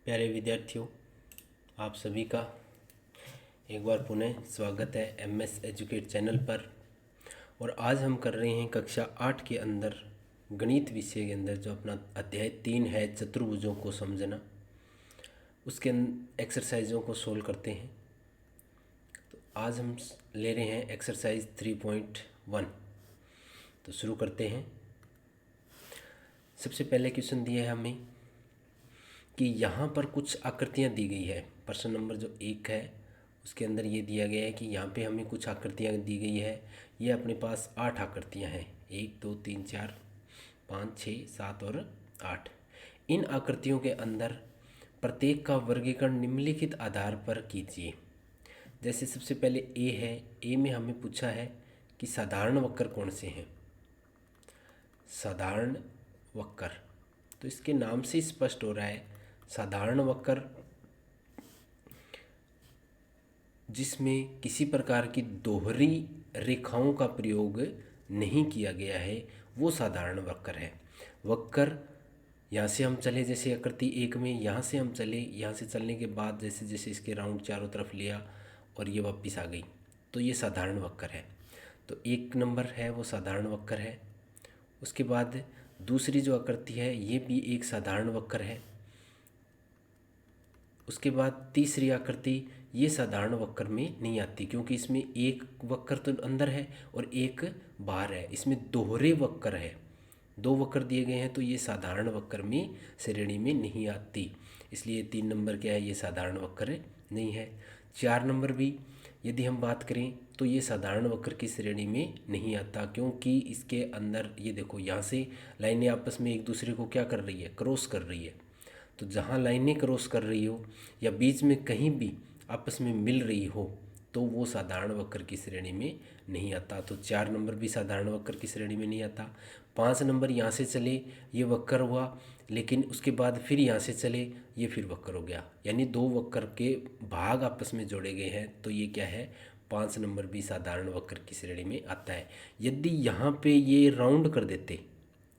प्यारे विद्यार्थियों, आप सभी का एक बार पुनः स्वागत है एमएस एजुकेट चैनल पर। और आज हम कर रहे हैं कक्षा 8 के अंदर गणित विषय के अंदर जो अपना अध्याय 3 है चतुर्भुजों को समझना, उसके एक्सरसाइजों को सोल्व करते हैं। तो आज हम ले रहे हैं एक्सरसाइज 3.1। तो शुरू करते हैं। सबसे पहले क्वेश्चन दिया है हमें कि यहाँ पर कुछ आकृतियाँ दी गई है। प्रश्न नंबर जो 1 है उसके अंदर ये दिया गया है कि यहाँ पे हमें कुछ आकृतियाँ दी गई है। ये अपने पास 8 आकृतियाँ हैं, 1 2 3 4 5 6 7 और 8। इन आकृतियों के अंदर प्रत्येक का वर्गीकरण निम्नलिखित आधार पर कीजिए। जैसे सबसे पहले ए है, ए में हमें पूछा है कि साधारण वक्र कौन से हैं। साधारण वक्र, तो इसके नाम से स्पष्ट हो रहा है साधारण वक्र जिसमें किसी प्रकार की दोहरी रेखाओं का प्रयोग नहीं किया गया है, वो साधारण वक्र है। वक्र यहाँ से हम चले, जैसे आकृति 1 में यहाँ से हम चले, यहाँ से चलने के बाद जैसे जैसे इसके राउंड चारों तरफ लिया और ये वापस आ गई, तो ये साधारण वक्र है। तो 1 नंबर है वो साधारण वक्र है। उसके बाद दूसरी जो आकृति है ये भी एक साधारण वक्र है। उसके बाद तीसरी आकृति ये साधारण वक्र में नहीं आती, क्योंकि इसमें एक वक्र तो अंदर है और एक बाहर है। इसमें दोहरे वक्र है, 2 वक्र दिए गए हैं, तो ये साधारण वक्र में श्रेणी में नहीं आती। इसलिए 3 नंबर क्या है, ये साधारण वक्र नहीं है। 4 नंबर भी यदि हम बात करें तो ये साधारण वक्र की श्रेणी में नहीं आता, क्योंकि इसके अंदर ये देखो यहाँ से लाइनें आपस में एक दूसरे को क्या कर रही है, क्रॉस कर रही है। तो जहाँ लाइनें क्रॉस कर रही हो या बीच में कहीं भी आपस में मिल रही हो तो वो साधारण वक्र की श्रेणी में नहीं आता। तो 4 नंबर भी साधारण वक्र की श्रेणी में नहीं आता। 5 नंबर यहाँ से चले ये वक्र हुआ, लेकिन उसके बाद फिर यहाँ से चले ये फिर वक्र हो गया, यानी 2 वक्र के भाग आपस में जोड़े गए हैं, तो ये क्या है, 5 नंबर भी साधारण वक्र की श्रेणी में आता है। यदि यहाँ पे ये राउंड कर देते,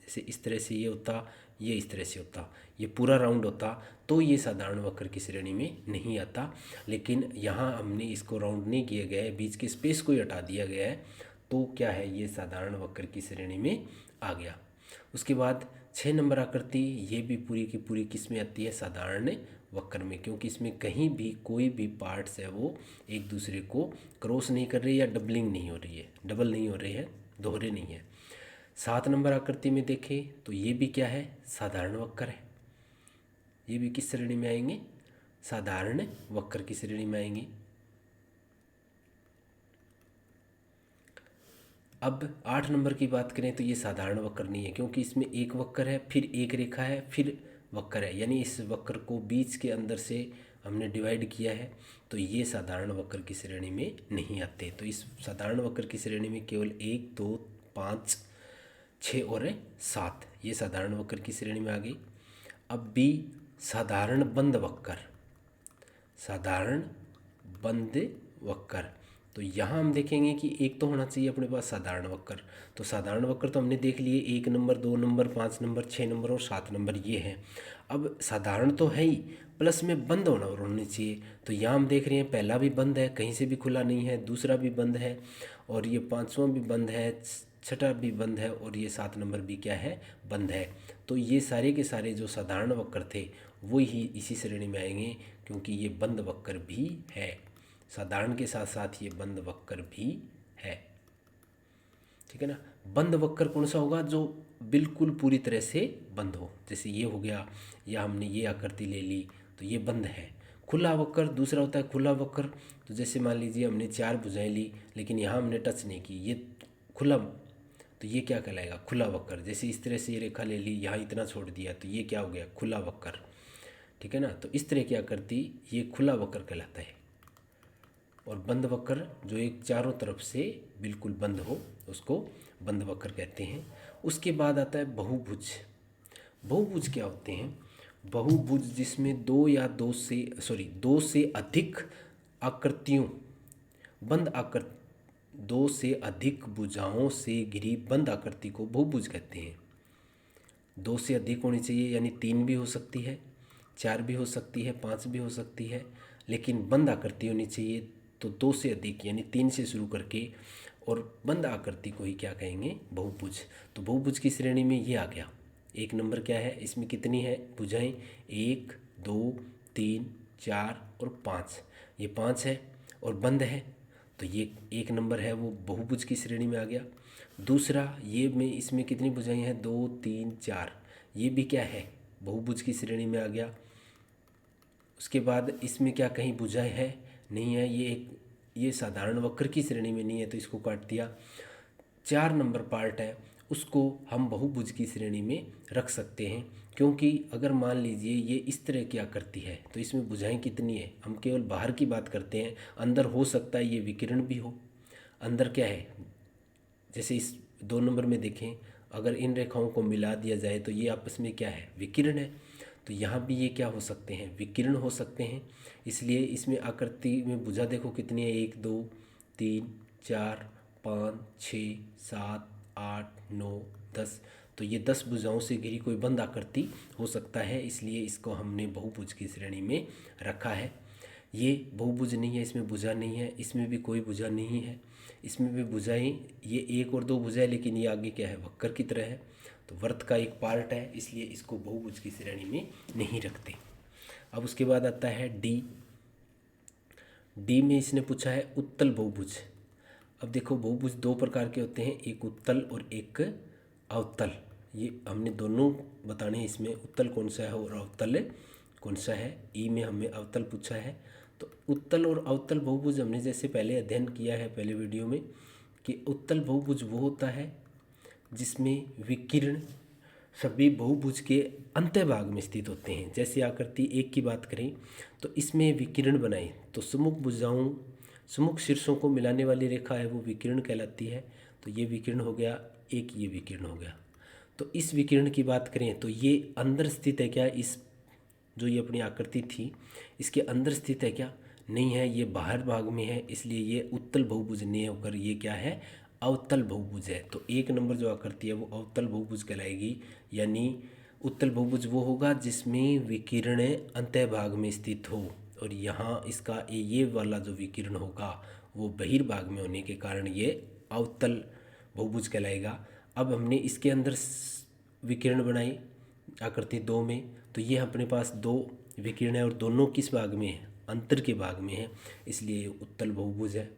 जैसे इस तरह से ये होता, ये इस तरह से होता, ये पूरा राउंड होता, तो ये साधारण वक्र की श्रेणी में नहीं आता। लेकिन यहाँ हमने इसको राउंड नहीं किया गया है, बीच के स्पेस को ही हटा दिया गया है, तो क्या है, ये साधारण वक्र की श्रेणी में आ गया। उसके बाद 6 नंबर आकृति, ये भी पूरी की पूरी किस में आती है, साधारण वक्र में, क्योंकि इसमें कहीं भी कोई भी पार्ट्स है वो एक दूसरे को क्रॉस नहीं कर रही या डबलिंग नहीं हो रही है, डबल नहीं हो रही है, दोहरे नहीं है। 7 नंबर आकृति में देखें तो ये भी क्या है, साधारण वक्र है। ये भी किस श्रेणी में आएंगे, साधारण वक्र की श्रेणी में आएंगे। अब 8 नंबर की बात करें तो ये साधारण वक्र नहीं है, क्योंकि इसमें एक वक्र है, फिर एक रेखा है, फिर वक्र है, यानी इस वक्र को बीच के अंदर से हमने डिवाइड किया है, तो ये साधारण वक्र की श्रेणी में नहीं आते। तो इस साधारण वक्र की श्रेणी में केवल 1 2 5 6 और 7 ये साधारण वक्र की श्रेणी में आ गई। अब बी, साधारण बंद वक्र, साधारण बंद वक्र, तो यहाँ हम देखेंगे कि एक तो होना चाहिए अपने पास साधारण वक्र। तो साधारण वक्र तो हमने देख लिए, 1 नंबर 2 नंबर 5 नंबर 6 नंबर और 7 नंबर ये हैं। अब साधारण तो है ही, प्लस में बंद होने चाहिए। तो यहाँ हम देख रहे हैं पहला भी बंद है, कहीं से भी खुला नहीं है, दूसरा भी बंद है, और ये 5वां भी बंद है, 6ठा भी बंद है, और ये 7 नंबर भी क्या है, बंद है। तो ये सारे के सारे जो साधारण वक्र थे वो ही इसी श्रेणी में आएंगे, क्योंकि ये बंद वक्र भी है, साधारण के साथ साथ ये बंद वक्र भी है। ठीक है ना। बंद वक्र कौन सा होगा, जो बिल्कुल पूरी तरह से बंद हो, जैसे ये हो गया, या हमने ये आकृति ले ली तो ये बंद है। खुला वक्र दूसरा होता है खुला वक्र, तो जैसे मान लीजिए हमने 4 भुजाएं ली, लेकिन यहाँ हमने टच नहीं की, ये खुला, तो ये क्या कहलाएगा, खुला वक्र। जैसे इस तरह से ये रेखा ले ली, यहाँ इतना छोड़ दिया, तो ये क्या हो गया, खुला वक्र। ठीक है ना। तो इस तरह की आकृति ये खुला वक्र कहलाता है। और बंद वक्र जो एक चारों तरफ से बिल्कुल बंद हो उसको बंद वक्र कहते हैं। उसके बाद आता है बहुभुज। बहुभुज क्या होते हैं, बहुभुज जिसमें दो से अधिक आकृतियों, बंद आकृति, 2 से अधिक भुजाओं से घिरी बंद आकृति को बहुभुज कहते हैं। 2 से अधिक होनी चाहिए, यानी 3 भी हो सकती है, 4 भी हो सकती है, 5 भी हो सकती है, लेकिन बंद आकृति होनी चाहिए। तो 2 से अधिक यानी 3 से शुरू करके और बंद आकृति को ही क्या कहेंगे, बहुभुज। तो बहुभुज की श्रेणी में ये आ गया। 1 नंबर क्या है, इसमें कितनी है भुजाएं, 1 2 3 4 और 5, ये 5 है और बंद है, तो ये 1 नंबर है वो बहुभुज की श्रेणी में आ गया। दूसरा ये में इसमें कितनी भुजाएं हैं, 2 3 4, ये भी क्या है, बहुभुज की श्रेणी में आ गया। उसके बाद इसमें क्या कहीं भुजाएं है, नहीं है, ये साधारण वक्र की श्रेणी में नहीं है, तो इसको काट दिया। 4 नंबर पार्ट है उसको हम बहुभुज की श्रेणी में रख सकते हैं, क्योंकि अगर मान लीजिए ये इस तरह की आकृति है तो इसमें भुजाएं कितनी है, हम केवल बाहर की बात करते हैं, अंदर हो सकता है ये विकिरण भी हो। अंदर क्या है, जैसे इस 2 नंबर में देखें, अगर इन रेखाओं को मिला दिया जाए तो ये आपस में क्या है, विकिरण है। तो यहाँ भी ये क्या हो सकते हैं, विकिरण हो सकते हैं। इसलिए इसमें आकृति में भुजा देखो कितनी है, 1 2 3 4 5 6 7 8 9 10, तो ये 10 भुजाओं से घिरी कोई बंद आकृति हो सकता है, इसलिए इसको हमने बहुभुज की श्रेणी में रखा है। ये बहुभुज नहीं है, इसमें भुजा नहीं है, इसमें भी कोई भुजा नहीं है, इसमें भी भुजाएं, ये 1 और 2 भुजाएं, लेकिन ये आगे क्या है, वक्र की तरह है, तो वृत्त का एक पार्ट है, इसलिए इसको बहुभुज की श्रेणी में नहीं रखते। अब उसके बाद आता है डी। डी में इसने पूछा है उत्तल बहुभुज। अब देखो बहुभुज 2 प्रकार के होते हैं, एक उत्तल और एक अवतल। ये हमने दोनों बताने हैं इसमें, उत्तल कौन सा है और अवतल कौन सा है। ई में हमें अवतल पूछा है, तो उत्तल और अवतल बहुभुज हमने जैसे पहले अध्ययन किया है पहले वीडियो में, कि उत्तल बहुभुज वो होता है जिसमें विकिरण सभी बहुभुज के अंतःभाग में स्थित होते हैं। जैसे आकृति 1 की बात करें तो इसमें विकिरण बनाए तो सम्मुख भुजाओं, सम्मुख शीर्षों को मिलाने वाली रेखा है वो विकिरण कहलाती है। तो ये विकिरण हो गया, एक ये विकिरण हो गया। तो इस विकिरण की बात करें तो ये अंदर स्थित है क्या, इस जो ये अपनी आकृति थी इसके अंदर स्थित है क्या, नहीं है, ये बाहर भाग में है, इसलिए ये उत्तल बहुभुज नहीं होकर ये क्या है, अवतल बहुभुज है। तो 1 नंबर जो आकृति है वो अवतल बहुभुज कहलाएगी, यानी उत्तल बहुभुज वो होगा जिसमें विकिरण अंतःभाग में स्थित हो, और यहाँ इसका ये वाला जो विकिरण होगा वो बहिर्भाग में होने के कारण ये अवतल बहुभुज कहलाएगा। अब हमने इसके अंदर विकिरण बनाई आकृति 2 में, तो ये अपने पास 2 विकिरण है और दोनों किस भाग में है, अंतर के भाग में है, इसलिए उत्तल बहुभुज है।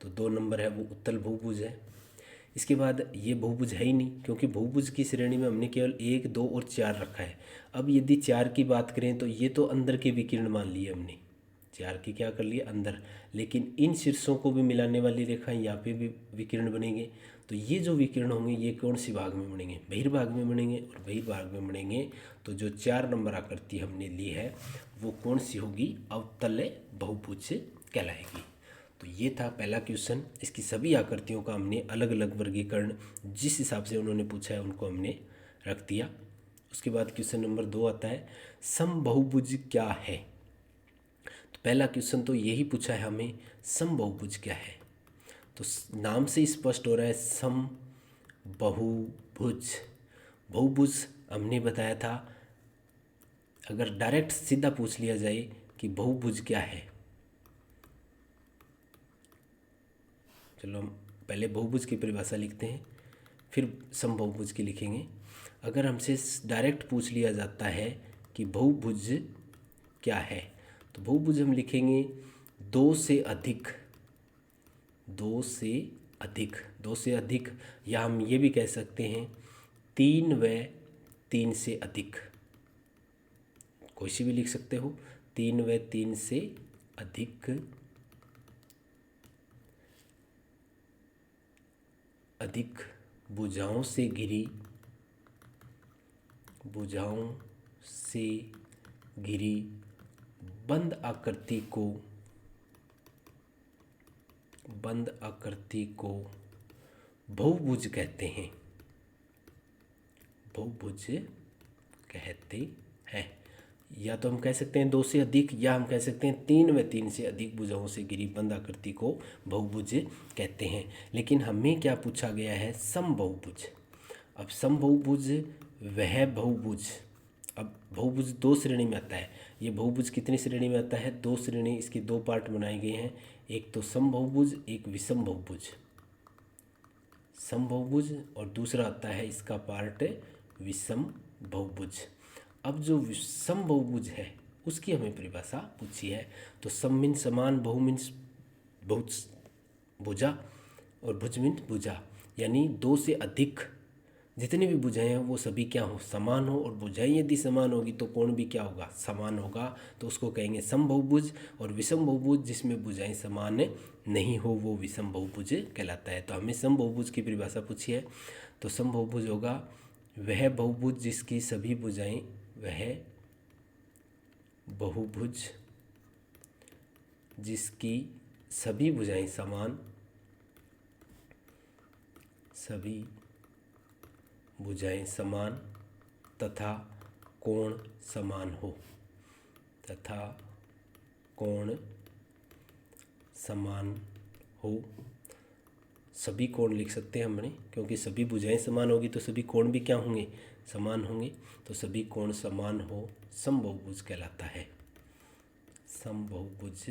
तो 2 नंबर है वो उत्तल बहुभुज है। इसके बाद ये बहुभुज है ही नहीं, क्योंकि बहुभुज की श्रेणी में हमने केवल 1 2 और 4 रखा है। अब यदि 4 की बात करें तो ये तो अंदर के विकिरण मान लिए हमने, 4 की क्या कर लिए, अंदर, लेकिन इन शीर्षों को भी मिलाने वाली रेखा यहाँ पे भी विकिरण बनेंगे। तो ये जो विकिरण होंगे ये कौन सी भाग में बनेंगे, बहिर्भाग में बनेंगे, और बहिर्भाग में बनेंगे तो जो 4 नंबर आकृति हमने ली है वो कौन सी होगी, अवतल बहुभुज कहलाएगी। तो ये था पहला क्वेश्चन। इसकी सभी आकृतियों का हमने अलग अलग वर्गीकरण जिस हिसाब से उन्होंने पूछा है उनको हमने रख दिया। उसके बाद क्वेश्चन नंबर 2 आता है, समबहुभुज क्या है। तो पहला क्वेश्चन तो यही पूछा है हमें, समबहुभुज क्या है। तो नाम से स्पष्ट हो रहा है समबहुभुज। बहुभुज हमने बताया था, अगर डायरेक्ट सीधा पूछ लिया जाए कि बहुभुज क्या है, चलो हम पहले बहुभुज की परिभाषा लिखते हैं फिर समबहुभुज की लिखेंगे। अगर हमसे डायरेक्ट पूछ लिया जाता है कि बहुभुज क्या है, तो बहुभुज हम लिखेंगे 2 से अधिक, 2 से अधिक, 2 से अधिक, या हम ये भी कह सकते हैं 3 व 3 से अधिक, कोई सी भी लिख सकते हो, 3 व 3 से अधिक, अधिक भुजाओं से घिरी, भुजाओं से घिरी बंद आकृति को, बंद आकृति को बहुभुज कहते हैं, बहुभुज कहते हैं। या तो हम कह सकते हैं 2 से अधिक, या हम कह सकते हैं 3 व 3 से अधिक भुजाओं से घिरी बंद आकृति को बहुभुज कहते हैं। लेकिन हमें क्या पूछा गया है, समबहुभुज। अब समबहुभुज वह बहुभुज, अब बहुभुज दो श्रेणी में आता है। ये बहुभुज कितनी श्रेणी में आता है? दो श्रेणी, इसके दो पार्ट बनाए गए हैं, एक तो समबहुभुज, एक विषम बहुभुज। समबहुभुज और दूसरा आता है इसका पार्ट विषम बहुभुज। अब जो विषम बहुभुज है उसकी हमें परिभाषा पूछी है। तो सम मीन्स समान, बहु मीन्स बहुत भुजा और भुज मीन्स भुजा, यानी दो से अधिक जितनी भी भुजाएं हैं वो सभी क्या हो? समान हो। और भुजाएं यदि समान होगी तो कोण भी क्या होगा? समान होगा। तो उसको कहेंगे समबहुभुज। और विषम बहुभुज जिसमें भुजाएं समान नहीं हो वो विषम बहुभुज कहलाता है। तो हमें समबहुभुज की परिभाषा पूछी है। तो समबहुभुज होगा वह बहुभुज जिसकी सभी भुजाएं, वह बहुभुज जिसकी सभी भुजाएं समान, सभी भुजाएं समान तथा कोण समान हो, तथा कोण समान हो। सभी कोण लिख सकते हैं हमने, क्योंकि सभी भुजाएं समान होगी तो सभी कोण भी क्या होंगे? समान होंगे। तो सभी कोण समान हो समबहुभुज कहलाता है, समबहुभुज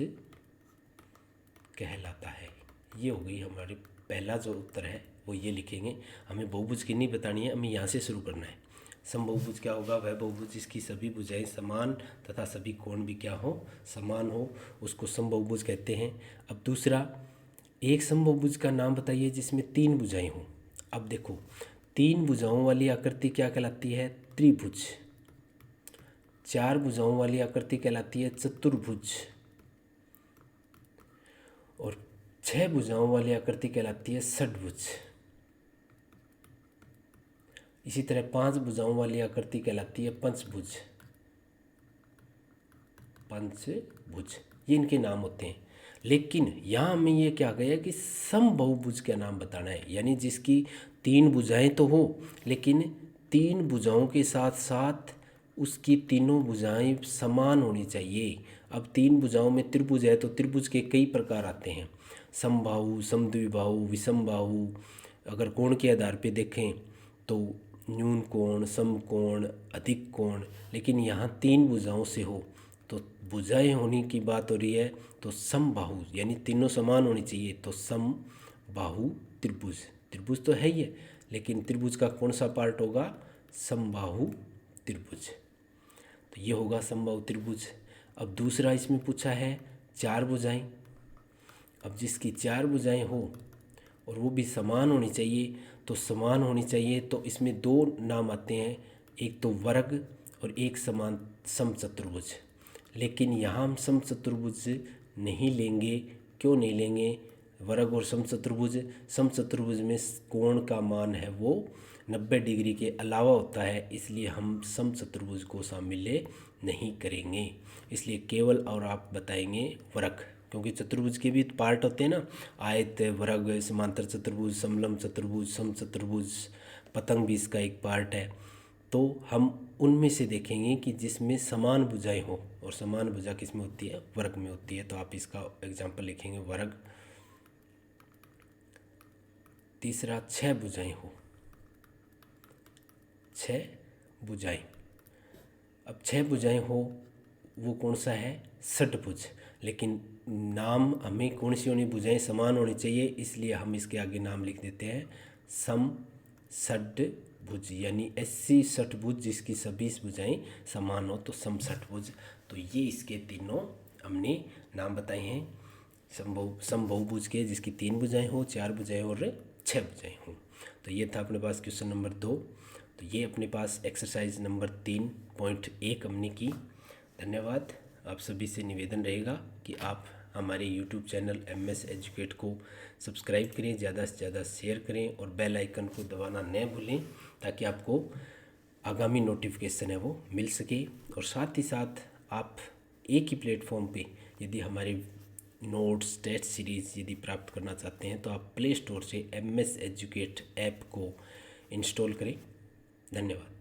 कहलाता है। ये हो गई हमारे पहला जो उत्तर है वो ये लिखेंगे। हमें बहुभुज की नहीं बतानी है, हमें यहाँ से शुरू करना है। समबहुभुज क्या होगा? वह बहुभुज जिसकी सभी भुजाएं समान तथा सभी कोण भी क्या हो? समान हो, उसको समबहुभुज कहते हैं। अब दूसरा, एक समबहुभुज का नाम बताइए जिसमें तीन भुजाएं हों। अब देखो, तीन भुजाओं वाली आकृति क्या कहलाती है? त्रिभुज। चार भुजाओं वाली आकृति कहलाती है चतुर्भुज। और छह भुजाओं वाली आकृति कहलाती है षट्भुज। इसी तरह पांच भुजाओं वाली आकृति कहलाती है पंचभुज। पंचभुज, ये इनके नाम होते हैं। लेकिन यहाँ हमें ये क्या गया कि समबहुभुज का नाम बताना है, यानी जिसकी तीन भुजाएं तो हो लेकिन तीन भुजाओं के साथ साथ उसकी तीनों भुजाएं समान होनी चाहिए। अब तीन भुजाओं में त्रिभुज है तो त्रिभुज के कई प्रकार आते हैं, समबाहु, समद्विबाहु, विषमबाहु। अगर कोण के आधार पे देखें तो न्यून कोण, समकोण, अधिक कोण। लेकिन यहाँ तीन भुजाओं से हो तो भुजाएं होने की बात हो रही है, तो समबाहु यानी तीनों समान होनी चाहिए। तो समबाहु त्रिभुज, त्रिभुज तो है ही है लेकिन त्रिभुज का कौन सा पार्ट होगा? समबाहु त्रिभुज। तो ये होगा समबाहु त्रिभुज। अब दूसरा इसमें पूछा है चार भुजाएं। अब जिसकी चार भुजाएं हो और वो भी समान होनी चाहिए, तो समान होनी चाहिए तो इसमें दो नाम आते हैं, एक तो वर्ग और एक समान समचतुर्भुज। लेकिन यहाँ हम समचतुर्भुज नहीं लेंगे। क्यों नहीं लेंगे? वर्ग और समचतुर्भुज, समचतुर्भुज में कोण का मान है वो 90 डिग्री के अलावा होता है, इसलिए हम समचतुर्भुज को शामिल नहीं करेंगे। इसलिए केवल और आप बताएंगे वर्ग, क्योंकि चतुर्भुज के भी पार्ट होते हैं ना, आयत, वर्ग, समांतर चतुर्भुज, समलंब चतुर्भुज, समचतुर्भुज, पतंग भी इसका एक पार्ट है। तो हम उनमें से देखेंगे कि जिसमें समान भुजाएं हो, और समान भुजा किस में होती है? वर्ग में होती है। तो आप इसका एग्जाम्पल लिखेंगे वर्ग। तीसरा, छह भुजाएं हो, छह भुजाएं। अब छह भुजाएं हो वो कौन सा है? षट्भुज। लेकिन नाम हमें कौन सी होनी? भुजाएं समान होनी चाहिए, इसलिए हम इसके आगे नाम लिख देते हैं सम षट्भुज, यानी 80 षट्भुज जिसकी सभी भुजाएं समान हो तो सम षट्भुज। तो ये इसके तीनों हमने नाम बताए हैं समबहुभुज के, जिसकी तीन भुजाएं हो, चार भुजाएं और छह भुजाएं हो। तो ये था अपने पास क्वेश्चन नंबर 2। तो ये अपने पास एक्सरसाइज नंबर 3.1 हमने की। धन्यवाद। आप सभी से निवेदन रहेगा कि आप हमारे YouTube चैनल MS एजुकेट को सब्सक्राइब करें, ज़्यादा से ज़्यादा शेयर करें और बेल आइकन को दबाना न भूलें, ताकि आपको आगामी नोटिफिकेशन है वो मिल सके। और साथ ही साथ आप एक ही प्लेटफॉर्म पे यदि हमारे नोट्स, टेस्ट सीरीज़ यदि प्राप्त करना चाहते हैं तो आप प्ले स्टोर से MS एजुकेट ऐप को इंस्टॉल करें। धन्यवाद।